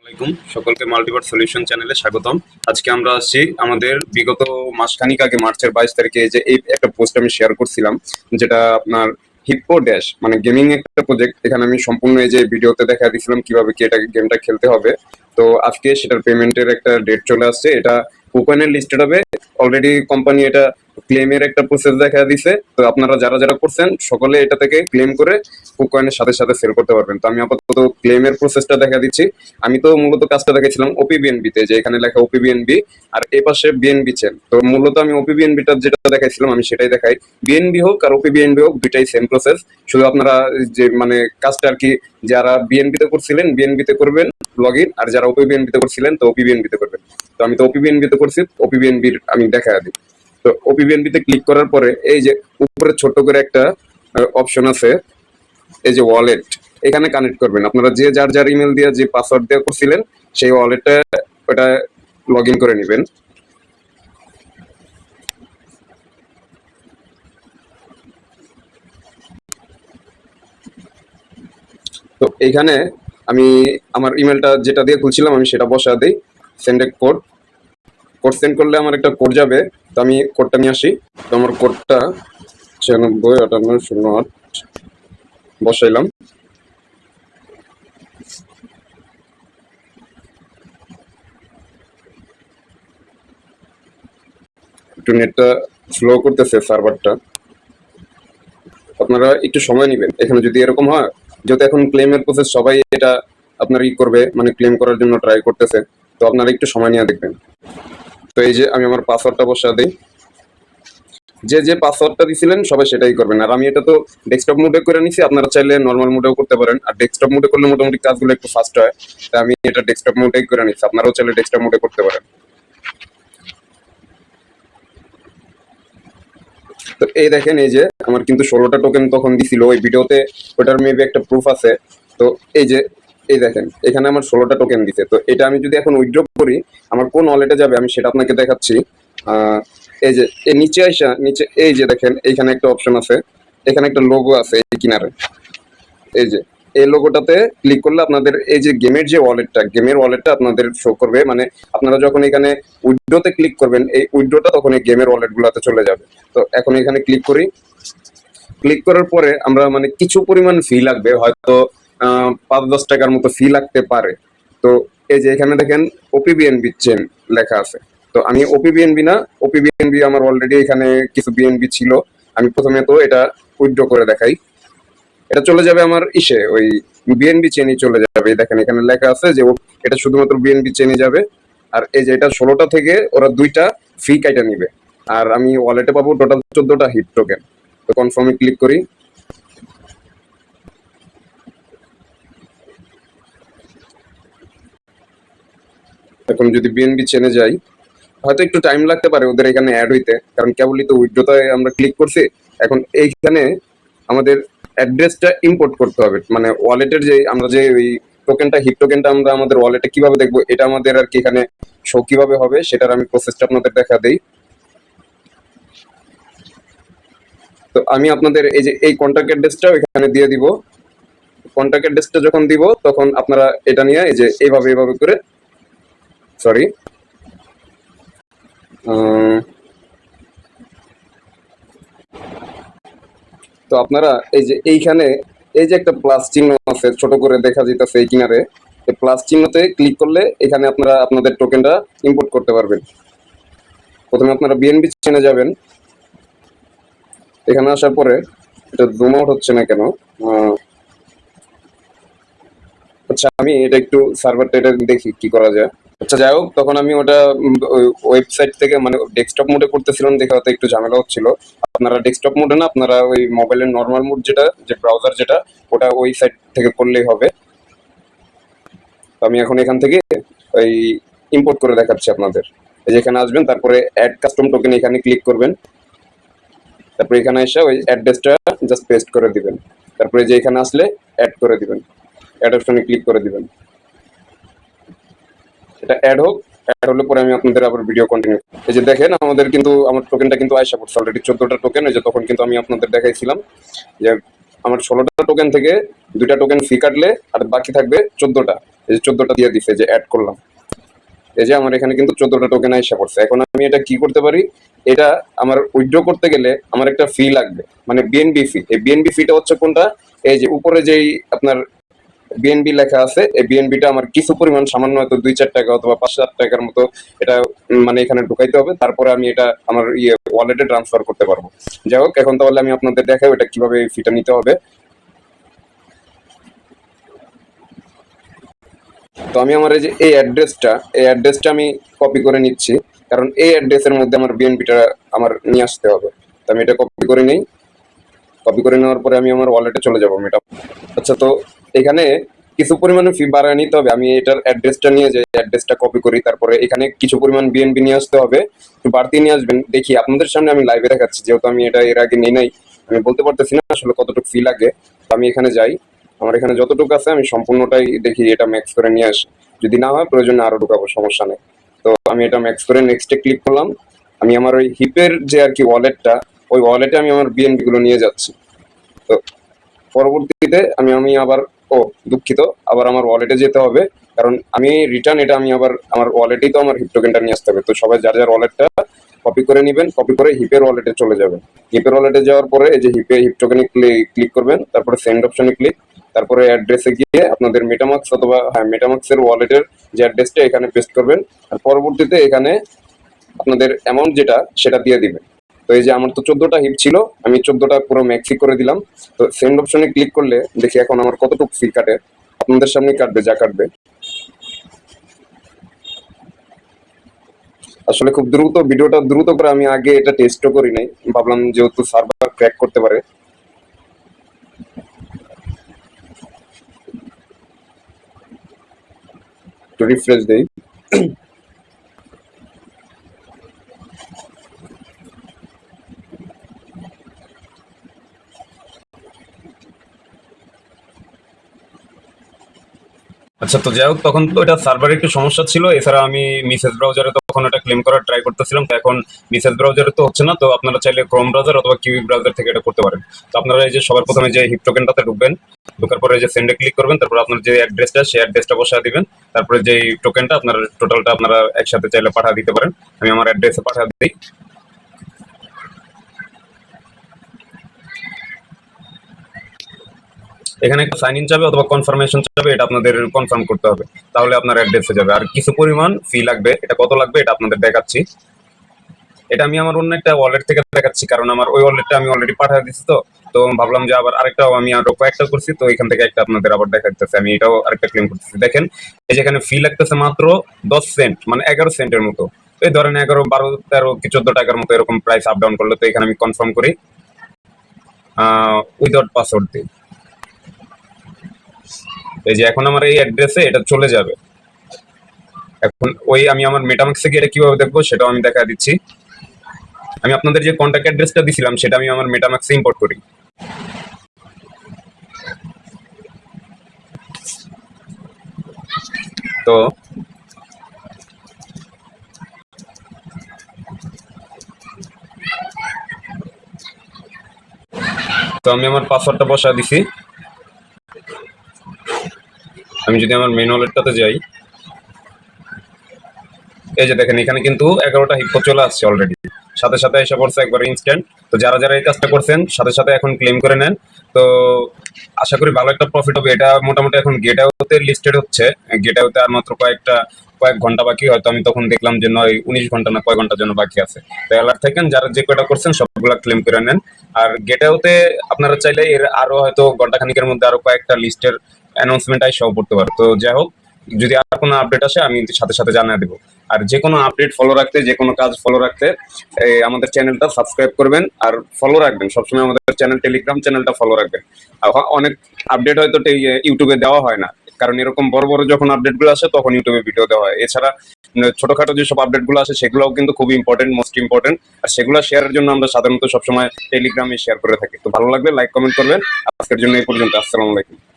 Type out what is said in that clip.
আসসালামাইকুম সকলকে multiverse solution চ্যানেলে স্বাগতম। আজকে আমরা আসছি আমাদের বিগত মাসখানিক আগে মার্চের 22 তারিখে যে এই একটা পোস্ট আমি শেয়ার করছিলাম, যেটা আপনার হিপ্পো ড্যাশ মানে গেমিং একটা প্রজেক্ট। এখানে আমি সম্পূর্ণ এই যে ভিডিওতে দেখা দিয়েছিলাম কিভাবে কি এটা গেমটা খেলতে হবে। তো আজকে সেটার পেমেন্টের একটা ডেট চলে আসছে, এটা কুপনের লিস্টেড হবে। অলরেডি কোম্পানি এটা ক্লেমের একটা প্রসেস দেখা দিছে। তো আপনারা যারা যারা করছেন সকলে এটা থেকে ক্লেম করে কুকয়েনের সাথে সাথে সেল করতে পারবেন। তো আমি আপাতত ক্লেমের প্রসেসটা দেখা দিচ্ছি। আমি তো মূলত কাজটা দেখেছিলাম ওপিবিএনবি-তে, যে এখানে লেখা ওপিবিএনবি আর এ পাশে বিএনবি চেন। তো মূলত আমি ওপিবিএনবিটা যেটা দেখাইছিলাম আমি সেটাই দেখাই। বিএনবি হোক আর ওপিবিএনবি হোক, দুইটাই সেম প্রসেস। শুধু আপনারা যে মানে কাজটা আর কি, যারা বিএনবিতে করছিলেন বিএনবিতে করবেন লগ ইন, আর যারা ওপিবিএনবিতে করছিলেন তো ওপিবিএনবিতে করবেন। তো আমি তো ওপিবিএনবিতে করছি, ওপিবিএনবির আমি দেখা দিই। তো ওপিবিএনবিতে ক্লিক করার পরে এই যে উপরে ছোট করে একটা অপশন আছে, এই যে ওয়ালেট, এখানে কানেক্ট করবেন। আপনারা যে যার যার ইমেল দিয়ে যে পাসওয়ার্ড দিয়ে করছিলেন সেই ওয়ালেটটা ওটা লগ ইন করে নেবেন। তো এইখানে আমি আমার ইমেলটা যেটা দিয়ে খুলছিলাম আমি সেটা বসা দিই। সেন্ড এ কোড, কোড সেন্ড করলে আমার একটা কোড যাবে। তো আমি কোডটা নিয়ে আসি। তো আমার কোডটা 965808 বসাইলাম। একটু নেটটা স্লো করতেছে সার্ভারটা, আপনারা একটু সময় নেবেন। এখানে যদি এরকম হয়, যেহেতু এখন ক্লেমের প্রসেস সবাই এটা আপনার করবে, মানে ক্লেম করার জন্য ট্রাই করতেছে, তো আপনারা একটু সময় নিয়ে দেখবেন। তো এই যে আমি আমার পাসওয়ার্ডটা বসা দিই। যে যে পাসওয়ার্ডটা দিছিলেন সবাই সেটাই করবেন। আর আমি এটা তো ডেস্কটপ মোডে করে নিছি, আপনারা চাইলে নর্মাল মোডেও করতে পারেন। আর ডেস্কটপ মোডে করলে মোটামুটি কাজগুলো একটু ফাস্ট হয়, তাই আমি এটা ডেস্কটপ মোডেই করে নিচ্ছি। আপনারাও চাইলে ডেস্কটপ মোডে করতে পারেন। তো এই দেখেন, এই যে আমার কিন্তু 16টা টোকেন তখন দিছিল ওই ভিডিওতে, ওটার মেবি একটা প্রুফ আছে। তো এই যে এই দেখেন এখানে আমার 16টা টোকেন দিছে। তো এটা আমি যদি এখন উইথড্র করি আমার কোন ওয়ালেটে যাবে আমি সেটা আপনাকে দেখাচ্ছি। এই যে এই নিচে আইসা নিচে এই যে দেখেন এইখানে একটা অপশন আছে, এখানে একটা লোগো আছে এই কিনারে। এই যে এই লোগোটাতে ক্লিক করলে আপনাদের এই যে গেমের যে ওয়ালেটটা, গেমের ওয়ালেটটা আপনাদের শো করবে। মানে আপনারা যখন এখানে উইথড্রোতে ক্লিক করবেন এই উইথড্রোটা তখন এই গেমের ওয়ালেটগুলোতে চলে যাবে। তো এখন এখানে ক্লিক করি। ক্লিক করার পরে আমরা মানে কিছু পরিমাণ ফি লাগবে, হয়তো 5-10 টাকার মতো ফি লাগতে পারে। তো এই যে এখানে দেখেন ওপিবিএনবি চেন লেখা আছে। তো আমি ওপিবিএনবি না, ওপিবিএনবি আমার অলরেডি এখানে কিছু বিএনবি ছিল। আমি প্রথমে তো এটা উইথড্র করে দেখাই। এটা চলে যাবে আমার ওই বিএনবি চেনই চলে যাবে। দেখেন এখানে লেখা আছে যে এটা শুধুমাত্র বিএনবি চেনই যাবে। আর এই যে এটা 16টা থেকে ওরা 2টা ফি কাইটা নিবে। আর আমি ওয়ালেটে পাবো টোটাল 14টা হিট টোকেন। তো কনফার্মে ক্লিক করি। এখন যদি বিএনবি চেনে যাই, হয়তো একটু টাইম লাগতে পারে ওদের এখানে অ্যাড হইতে, কারণ কেবলই তো উইথড্রোতে আমরা ক্লিক করছি। এখন এইখানে আমাদের অ্যাড্রেসটা ইম্পোর্ট করতে হবে, মানে ওয়ালেটের যে আমরা যে ওই টোকেনটা হিট টোকেনটা আমরা আমাদের ওয়ালেটে কিভাবে দেখবো, এটা আমাদের আর কি এখানে শো কিভাবে হবে সেটার আমি প্রসেসটা আপনাদের দেখা দেই। তো আমি আপনাদের এই যে এই কন্ট্যাক্ট অ্যাড্রেসটাও এখানে দিয়ে দিব। কন্ট্যাক্ট অ্যাড্রেসটা যখন দিব তখন আপনারা এটা নিয়ে এই যে এইভাবে এইভাবে করে, সরি, তো আপনারা এই যে এইখানে এই যে একটা প্লাস চিহ্ন আছে ছোট করে দেখা যেতেছে এই কিনারে, এই প্লাস চিহ্নতে ক্লিক করলে এখানে আপনারা আপনাদের টোকেনটা ইম্পোর্ট করতে পারবেন। প্রথমে আপনারা বিএনবি চেনে যাবেন। এখানে আসার পরে এটা জুম আউট হচ্ছে না কেন, আচ্ছা আমি এটা একটু সার্ভারটা এটা দেখি কি করা যায়। আচ্ছা যাই হোক, তখন আমি ওটা ওয়েবসাইট থেকে মানে ডেস্কটপ মোডে করতেছিলাম দেখে হয়তো একটু ঝামেলা হচ্ছিল। আপনারা ডেস্কটপ মোডে না, আপনারা ওই মোবাইলের নর্মাল মোড যেটা, যে ব্রাউজার যেটা, ওটা ওই সাইট থেকে করলেই হবে। তো আমি এখন এখান থেকে ওই ইম্পোর্ট করে দেখাচ্ছি আপনাদের। এই যে এখানে আসবেন, তারপরে অ্যাড কাস্টম টোকেন এখানে ক্লিক করবেন। তারপরে এখানে এসে ওই অ্যাড্রেসটা জাস্ট পেস্ট করে দিবেন। তারপরে যে এখানে আসলে অ্যাড করে দিবেন, অ্যাড অপশনে ক্লিক করে দিবেন। এটা অ্যাড হোক, অ্যাড হলে পরে আমি আপনাদের আবার ভিডিও কন্টিনিউ। এই যে দেখেন আমাদের কিন্তু আমার টোকেনটা কিন্তু আয়সা পড়ছে অলরেডি 14টা টোকেন। এই যে তখন কিন্তু আমি আপনাদের দেখাইছিলাম যে আমার 16টা টোকেন থেকে 2টা টোকেন ফি কাটলে আর বাকি থাকবে 14টা। এই যে 14টা দিয়ে দিছে, যে অ্যাড করলাম, এই যে আমার এখানে কিন্তু 14টা টোকেন আইসা পড়ছে। এখন আমি এটা কি করতে পারি, এটা আমার উইথড্র করতে গেলে আমার একটা ফি লাগবে, মানে বিএনবি ফি। এই বিএনবি ফিটা হচ্ছে কোনটা, এই যে উপরে যেই আপনার বিএনবি লেখা আছে, এই বিএনবিটা আমার কিছু পরিমাণ সামান্য হয়তো 2-4 টাকা অথবা 5-7 টাকার মতো এটা মানে এখানে ঢুকাইতে হবে, তারপরে আমি এটা আমার ওয়ালেটে ট্রান্সফার করতে পারবো। যাই হোক, এখন তাহলে আমি আপনাদের দেখাবো এটা কিভাবে ফিটা নিতে হবে। তো আমি আমার এই অ্যাড্রেসটা আমি কপি করে নিচ্ছি, কারণ এই অ্যাড্রেসের মধ্যে আমার বিএনপিটা আমার নিয়ে আসতে হবে। তো আমি এটা কপি করে নিই। কপি করে নেওয়ার পরে আমি আমার ওয়ালেটে চলে যাবো মেটা। আচ্ছা, তো এখানে কিছু পরিমাণে ফি বাড়ায় নিতে হবে। আমি এটার অ্যাড্রেসটা নিয়ে যাই, অ্যাড্রেসটা কপি করি, তারপরে এখানে কিছু পরিমাণ বিএনপি নিয়ে আসতে হবে, একটু বাড়তি নিয়ে আসবেন। দেখি আপনাদের সামনে আমি লাইভে দেখাচ্ছি, যেহেতু আমি এটা এর আগে নেই নাই, আমি বলতে পারতেছি না আসলে কতটুকু ফি লাগে। তো আমি এখানে যাই, আমার এখানে যতটুকু আছে আমি সম্পূর্ণটাই দেখি এটা ম্যাক্স করে নিয়ে আসি। যদি না হয় প্রয়োজনে আরো ঢুকাবো, সমস্যা নেই। তো আমি এটা ম্যাক্স করে নেক্সটে ক্লিক করলাম। আমি আমার ওই হিপের যে আর কি ওয়ালেটটা, ওই ওয়ালেটে আমি আমার বিএনপি গুলো নিয়ে যাচ্ছি। তো পরবর্তীতে আমি আবার, ও দুঃখিত, আবার আমার ওয়ালেটে যেতে হবে, কারণ আমি রিটার্ন এটা আমি আবার আমার ওয়ালেটেই তো আমার হিপ টোকেনটা নিয়ে আসতে হবে। তো সবাই যার যার ওয়ালেটটা কপি করে নেবেন, কপি করে হিপের ওয়ালেটে চলে যাবেন। হিপের ওয়ালেটে যাওয়ার পরে এই যে হিপ টোকেনে ক্লিক করবেন, তারপরে সেন্ড অপশনে ক্লিক, তারপরে অ্যাড্রেসে গিয়ে আপনাদের মেটামাক্স অথবা মেটামাক্সের ওয়ালেটের যে অ্যাড্রেসটা এখানে পেস্ট করবেন, আর পরবর্তীতে এখানে আপনাদের অ্যামাউন্ট যেটা সেটা দিয়ে দিবেন। তো এই যে আমার তো 14টা হিপ ছিল, আমি 14টা পুরো ম্যাক্সি করে দিলাম। তো সেন্ড অপশনে ক্লিক করলে দেখি এখন আমার কতটুকু ফি কাটে। আপনাদের সামনে কাটবে যা কাটবে। আসলে খুব দ্রুত ভিডিওটা দ্রুত করে, আমি আগে এটা টেস্টও করি নাই, ভাবলাম যেহেতু সার্ভার ক্র্যাক করতে পারে। একটু রিফ্রেশ দেই। আচ্ছা, তো যাই হোক, তখন তো এটা সার্ভারের একটু সমস্যা ছিল। এছাড়া আমি মিসেস ব্রাউজারে তখন এটা ক্লেম করার ট্রাই করতেছিলাম। তো এখন মিসেস ব্রাউজারে তো হচ্ছে না, তো আপনারা চাইলে ক্রোম ব্রাউজার অথবা কিউই ব্রাউজার থেকে এটা করতে পারেন। তো আপনারা এই যে সবার প্রথমে যে হিপ টোকেনটাতে ঢুকবেন, ঢোকার পরে যে সেন্ডে ক্লিক করবেন, তারপর আপনার যে অ্যাড্রেসটা সেই অ্যাড্রেসটা বসায় দিবেন, তারপরে যে টোকেনটা আপনার টোটালটা আপনারা একসাথে চাইলে পাঠিয়ে দিতে পারেন। আমি আমার অ্যাড্রেসে পাঠিয়ে দিই। এখানে একটা সাইন ইন যাবে অথবা কনফার্মেশন যাবে, এটা আপনাদের কনফার্ম করতে হবে, তাহলে আপনার অ্যাড্রেসে যাবে। আর কিছু পরিমাণ ফি লাগবে, এটা কত লাগবে এটা আপনাদের দেখাচ্ছি। এটা আমি আমার অন্য একটা ওয়ালেট থেকে দেখাচ্ছি, কারণ আমার ওই ওয়ালেটটা আমি অলরেডি পাঠিয়ে দিচ্ছি। তো তো ভাবলাম যে আবার আরেকটাও আমি আরো কয়েকটা করছি, তো এখান থেকে একটা আপনাদের আবার দেখাচ্ছি। আমি এটাও আরেকটা ক্লেম করতেছি। দেখেন, এই যেখানে ফি লাগতেছে মাত্র 10 সেন্ট, মানে 11 সেন্টের মতো। এই ধরেন 11, 12, 13 কি 14 টাকার মতো এরকম প্রাইস আপ ডাউন করলে। তো এখানে আমি কনফার্ম করি, উইদাউট পাসওয়ার্ড দিই। এই যে এখন আমার এই অ্যাড্রেসে এটা চলে যাবে। এখন আমি আমার মেটামাক্সে গিয়ে এটা কিভাবে দেখবো সেটাও আমি দেখা দিচ্ছি। আমি আপনাদের যে কন্ট্যাক্ট অ্যাড্রেসটা দিছিলাম সেটা আমি আমার মেটামাক্সে ইম্পোর্ট করি। তো আমি আমার পাসওয়ার্ডটা বসা দিছি। আমি যদি আমার মেন ওয়ালেটটাতে যাই, এই যে দেখেন এখানে কিন্তু 11টা হিপ্পো চলে আসছে অলরেডি, সাথে সাথে এসে পড়ছে একবার ইনস্ট্যান্ট। তো যারা যারা এই কাজটা করছেন সাথে সাথে এখন ক্লেম করে নেন। তো আশা করি ভালো একটা প্রফিট হবে। এটা মোটামুটি এখন গেটআউটে লিস্টেড হচ্ছে, গেটআউটে আর মাত্র কয়েক ঘন্টা বাকি, হয়তো আমি তখন দেখলাম যে 19 ঘন্টা না কয় ঘন্টার জন্য বাকি আছে। তো অ্যালার্ট থাকেন, যারা যে কয়টা করছেন সবগুলা ক্লেম করে নেন। আর গেটআউটে আপনারা চাইলে এর আরো হয়তো ঘন্টা খানিকের মধ্যে আরো কয়েকটা লিস্টের অ্যানাউন্সমেন্ট সব পড়তে পারে। তো যাই হোক, যদি আর কোনো আপডেট আসে আমি সাথে সাথে জানিয়ে দেবো। আর যে কোনো আপডেট ফলো রাখতে, যে কোনো কাজ ফলো রাখতে আমাদের চ্যানেলটা সাবস্ক্রাইব করবেন আর ফলো রাখবেন সবসময়। আমাদের টেলিগ্রাম চ্যানেলটা ফলো রাখবেন। অনেক আপডেট হয়তো ইউটিউবে দেওয়া হয় না, কারণ এরকম বড় বড় যখন আপডেটগুলো আসে তখন ইউটিউবে ভিডিও দেওয়া হয়। এছাড়া ছোটখাটো যেসব আপডেটগুলো আসে সেগুলোও কিন্তু খুবই ইম্পর্টেন্ট, মোস্ট ইম্পর্টেন্ট। আর সেগুলো শেয়ারের জন্য আমরা সাধারণত সবসময় টেলিগ্রামে শেয়ার করে থাকি। তো ভালো লাগলে লাইক কমেন্ট করবেন। আজকের জন্য এই পর্যন্ত। আসসালামু আলাইকুম।